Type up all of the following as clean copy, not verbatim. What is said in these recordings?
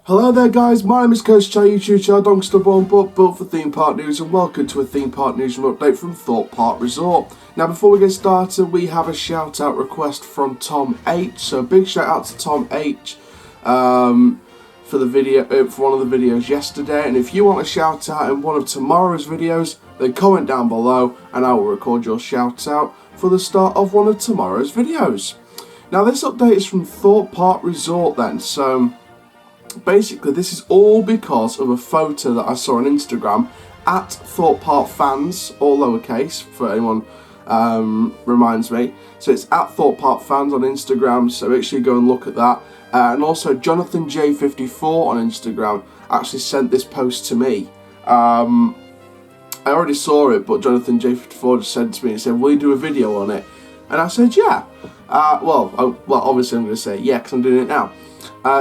Hello there guys, my name is Coach Chai, YouTube channel Dongster but built for Theme Park News, and welcome to a Theme Park Newsroom update from Thorpe Park Resort. Now before we get started, we have a shout out request from Tom H, so big shout out to Tom H for the video, for one of the videos yesterday, and if you want a shout out in one of tomorrow's videos, then comment down below and I will record your shout out for the start of one of tomorrow's videos. Now this update is from Thorpe Park Resort then, so basically this is all because of a photo that I saw on Instagram at Thorpe Park Fans, all lowercase for anyone reminds me. So it's at Thorpe Park Fans on Instagram, so make sure you go and look at that. And also Jonathan J54 on Instagram actually sent this post to me. I already saw it, but Jonathan J54 just said to me and said, will you do a video on it? And I said, yeah. Well, obviously I'm going to say yeah because I'm doing it now.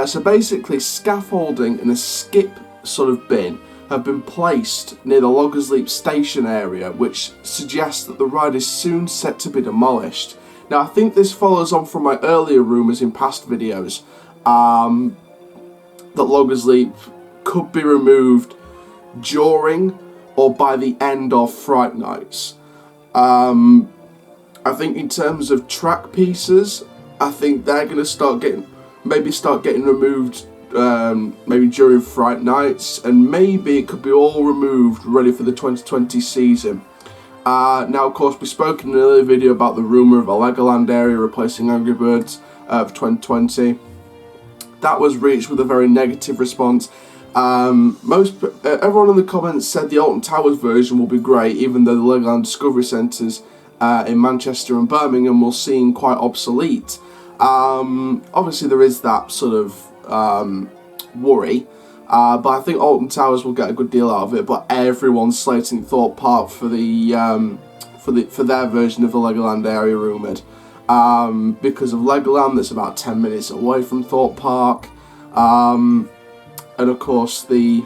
So basically, scaffolding and a skip sort of bin have been placed near the Loggers Leap station area, which suggests that the ride is soon set to be demolished. Now, I think this follows on from my earlier rumours in past videos that Loggers Leap could be removed during or by the end of Fright Nights. I think in terms of track pieces, I think they're going to start getting removed maybe during Fright Nights, and maybe it could be all removed ready for the 2020 season. Now of course we spoke in an earlier video about the rumour of a Legoland area replacing Angry Birds for 2020. That was reached with a very negative response. Everyone in the comments said the Alton Towers version will be great, even though the Legoland Discovery Centres in Manchester and Birmingham will seem quite obsolete. Obviously there is that sort of worry, but I think Alton Towers will get a good deal out of it. But everyone's slating Thorpe Park for their version of the Legoland area rumoured, because of Legoland that's about 10 minutes away from Thorpe Park, and of course the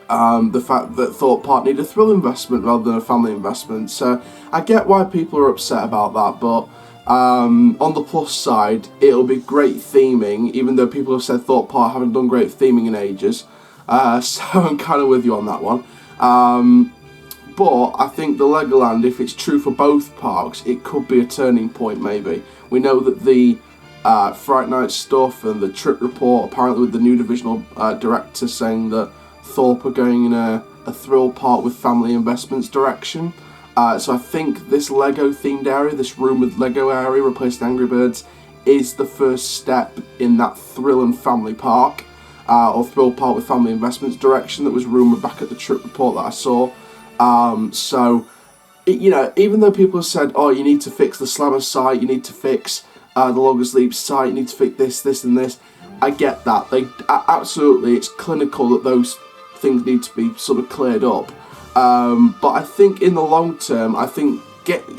fact that Thorpe Park need a thrill investment rather than a family investment. So I get why people are upset about that, but on the plus side, it'll be great theming, even though people have said Thorpe Park haven't done great theming in ages. So I'm kind of with you on that one. But I think the Legoland, if it's true for both parks, it could be a turning point maybe. We know that the Fright Night stuff and the trip report, apparently with the new divisional director saying that Thorpe are going in a thrill park with family investments direction. So I think this Lego themed area, this rumoured Lego area replacing Angry Birds, is the first step in that thrill and family park, or thrill park with family investments direction that was rumoured back at the trip report that I saw. So, you know, even though people have said, oh, you need to fix the Slammer site, you need to fix the Loggers Leap site, you need to fix this and this, I get that. Absolutely, it's clinical that those things need to be sort of cleared up. But I think in the long term, I think getting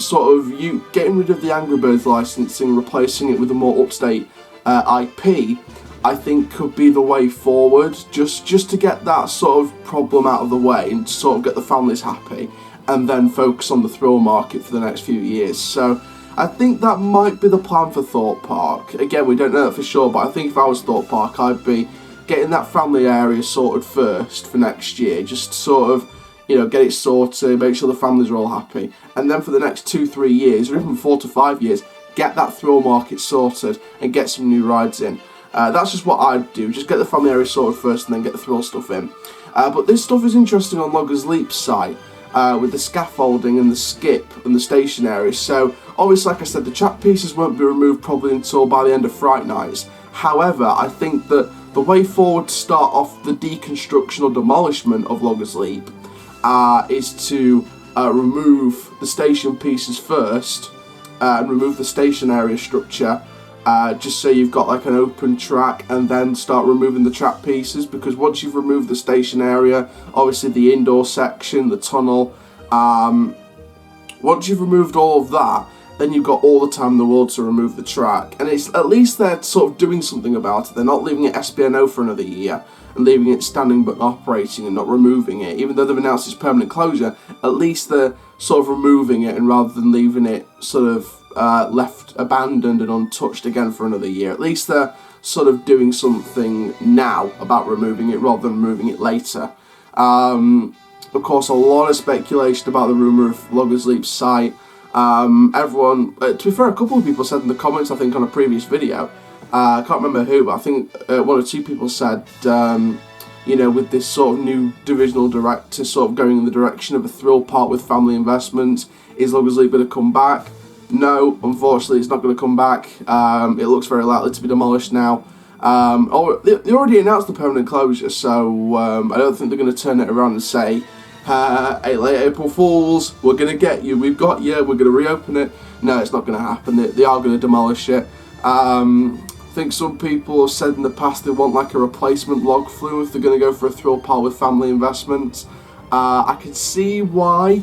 rid of the Angry Birds licensing, replacing it with a more up-to-date IP, I think could be the way forward, just to get that sort of problem out of the way and sort of get the families happy, and then focus on the thrill market for the next few years. So I think that might be the plan for Thorpe Park. Again, we don't know that for sure, but I think if I was Thorpe Park, I'd be getting that family area sorted first for next year, just sort of, you know, get it sorted, make sure the families are all happy, and then for the next 2-3 years, or even 4 to 5 years, get that thrill market sorted and get some new rides in. That's just what I'd do, just get the family area sorted first and then get the thrill stuff in. But this stuff is interesting on Loggers Leap site, with the scaffolding and the skip and the station area. So obviously, like I said, the track pieces won't be removed probably until by the end of Fright Nights. However, I think that the way forward to start off the deconstruction or demolishment of Loggers Leap is to remove the station pieces first, and remove the station area structure, just so you've got like an open track, and then start removing the track pieces, because once you've removed the station area, obviously the indoor section, the tunnel, once you've removed all of that, then you've got all the time in the world to remove the track. And it's at least they're sort of doing something about it. They're not leaving it SPNO for another year and leaving it standing but operating and not removing it. Even though they've announced its permanent closure, at least they're sort of removing it, and rather than leaving it sort of left abandoned and untouched again for another year, at least they're sort of doing something now about removing it rather than removing it later. Of course, a lot of speculation about the rumour of Loggers Leap's site. Everyone, to be fair, a couple of people said in the comments, I think on a previous video, I can't remember who, but I think one or two people said, you know, with this sort of new divisional director sort of going in the direction of a thrill park with family investments, is Loggers Leap going to come back? No, unfortunately, it's not going to come back. It looks very likely to be demolished now. They already announced the permanent closure, so I don't think they're going to turn it around and say, hey, late April Fools, we're going to get you, we've got you, we're going to reopen it. No, it's not going to happen. They are going to demolish it. I think some people have said in the past they want like a replacement log flume if they're going to go for a thrill park with family investments. I can see why,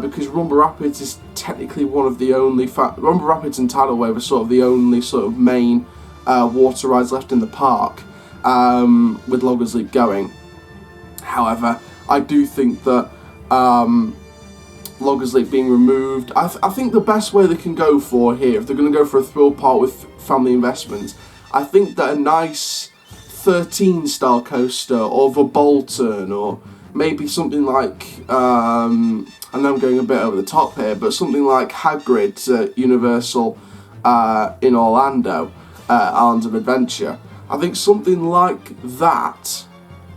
because Rumble Rapids is technically one of the only, Rumble Rapids and Tidal Wave are sort of the only sort of main water rides left in the park, with Loggers Leap going. However, I do think that Loggers Leap being removed, I think the best way they can go for here, if they're going to go for a thrill park with family investments, I think that a nice 13 style coaster or the Bolton, or maybe something like, I know I'm going a bit over the top here, but something like Hagrid's at Universal in Orlando, Islands of Adventure. I think something like that,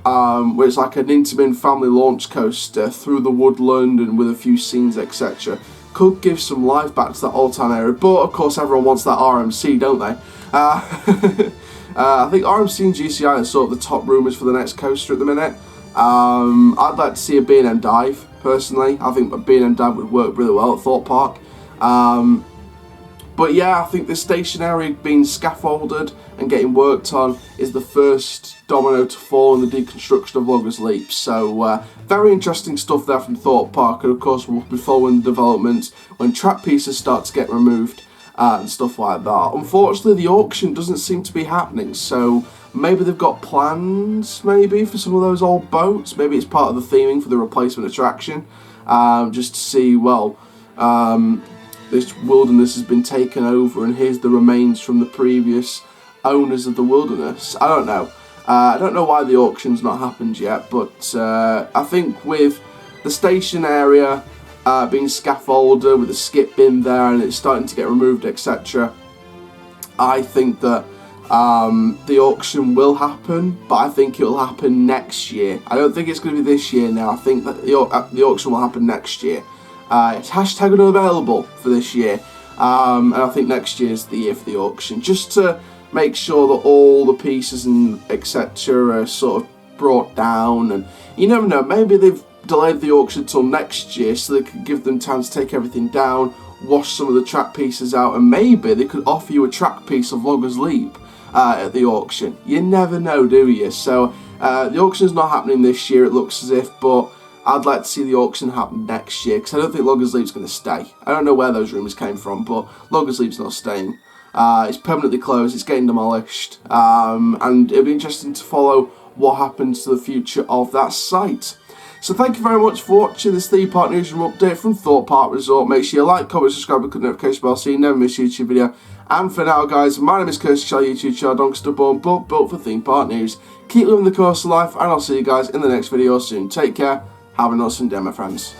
where it's like an intimate family launch coaster through the woodland and with a few scenes, etc., could give some life back to that old town area. But of course, everyone wants that RMC, don't they? I think RMC and GCI are sort of the top rumours for the next coaster at the minute. I'd like to see a B&M dive, personally. I think a B&M dive would work really well at Thorpe Park. But yeah, I think the station area being scaffolded and getting worked on is the first domino to fall in the deconstruction of Loggers Leap. So very interesting stuff there from Thorpe Park, and of course we'll be following the developments when track pieces start to get removed and stuff like that. Unfortunately, the auction doesn't seem to be happening, so maybe they've got plans maybe for some of those old boats. Maybe it's part of the theming for the replacement attraction, just to see, well, this wilderness has been taken over and here's the remains from the previous owners of the wilderness. I don't know. I don't know why the auction's not happened yet, but I think with the station area being scaffolded with a skip bin there and it's starting to get removed, etc., I think that the auction will happen, but I think it will happen next year. I don't think it's going to be this year now. I think that the auction will happen next year. It's hashtag unavailable for this year, and I think next year is the year for the auction, just to make sure that all the pieces and etc. are sort of brought down. And you never know, maybe they've delayed the auction till next year so they could give them time to take everything down, wash some of the track pieces out, and maybe they could offer you a track piece of Loggers Leap at the auction. You never know, do you? So the auction's not happening this year, it looks as if, but I'd like to see the auction happen next year, because I don't think Loggers Leap's going to stay. I don't know where those rumours came from, but Loggers Leap's not staying. It's permanently closed, it's getting demolished, and it'll be interesting to follow what happens to the future of that site. So thank you very much for watching this Theme Park Newsroom update from Thorpe Park Resort. Make sure you like, comment, subscribe, and click the notification bell so you never miss a YouTube video. And for now, guys, my name is Kirsty Shell, YouTube channel, Doncaster born, but built for Theme Park News. Keep living the course of life, and I'll see you guys in the next video soon. Take care, have an awesome day, my friends.